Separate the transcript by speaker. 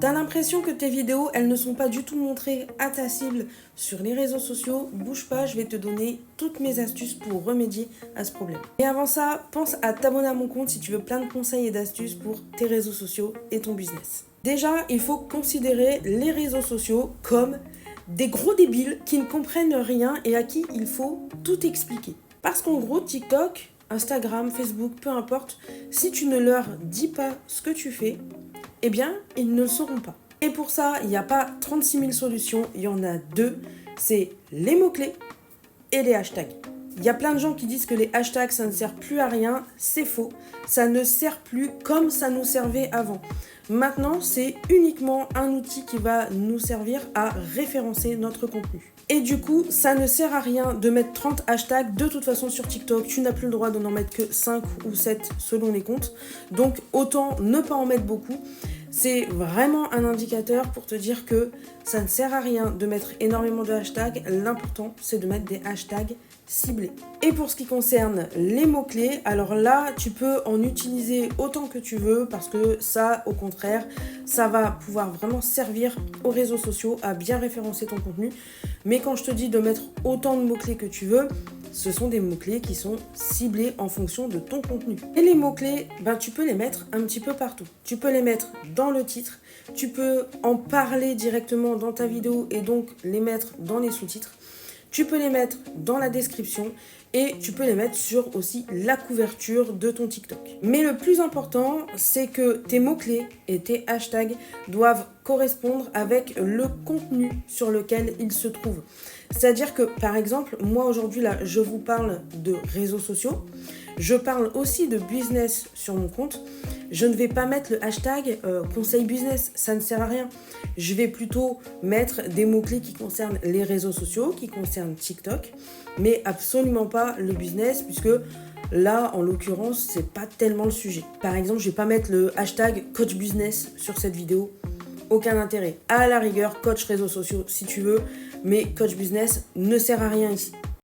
Speaker 1: T'as l'impression que tes vidéos, elles ne sont pas du tout montrées à ta cible sur les réseaux sociaux? Bouge pas, je vais te donner toutes mes astuces pour remédier à ce problème. Et avant ça, pense à t'abonner à mon compte si tu veux plein de conseils et d'astuces pour tes réseaux sociaux et ton business. Déjà, il faut considérer les réseaux sociaux comme des gros débiles qui ne comprennent rien et à qui il faut tout expliquer. Parce qu'en gros, TikTok, Instagram, Facebook, peu importe, si tu ne leur dis pas ce que tu fais, eh bien, ils ne le sauront pas. Et pour ça, il n'y a pas 36 000 solutions, il y en a deux. C'est les mots-clés et les hashtags. Il y a plein de gens qui disent que les hashtags, ça ne sert plus à rien. C'est faux. Ça ne sert plus comme ça nous servait avant. Maintenant, c'est uniquement un outil qui va nous servir à référencer notre contenu. Et du coup, ça ne sert à rien de mettre 30 hashtags. De toute façon, sur TikTok, tu n'as plus le droit de n'en mettre que 5 ou 7 selon les comptes. Donc, autant ne pas en mettre beaucoup. C'est vraiment un indicateur pour te dire que ça ne sert à rien de mettre énormément de hashtags. L'important, c'est de mettre des hashtags ciblés. Et pour ce qui concerne les mots-clés, alors là, tu peux en utiliser autant que tu veux parce que ça, au contraire, ça va pouvoir vraiment servir aux réseaux sociaux à bien référencer ton contenu. Mais quand je te dis de mettre autant de mots-clés que tu veux, ce sont des mots-clés qui sont ciblés en fonction de ton contenu. Et les mots-clés, tu peux les mettre un petit peu partout. Tu peux les mettre dans le titre, tu peux en parler directement dans ta vidéo et donc les mettre dans les sous-titres. Tu peux les mettre dans la description et tu peux les mettre sur aussi la couverture de ton TikTok. Mais le plus important, c'est que tes mots-clés et tes hashtags doivent correspondre avec le contenu sur lequel ils se trouvent. C'est-à-dire que, par exemple, moi aujourd'hui, là, je vous parle de réseaux sociaux. Je parle aussi de business sur mon compte. Je ne vais pas mettre le hashtag conseil business, ça ne sert à rien. Je vais plutôt mettre des mots-clés qui concernent les réseaux sociaux, qui concernent TikTok, mais absolument pas le business, puisque là, en l'occurrence, c'est pas tellement le sujet. Par exemple, je vais pas mettre le hashtag coach business sur cette vidéo. Aucun intérêt. À la rigueur, coach réseaux sociaux si tu veux, mais coach business ne sert à rien ici.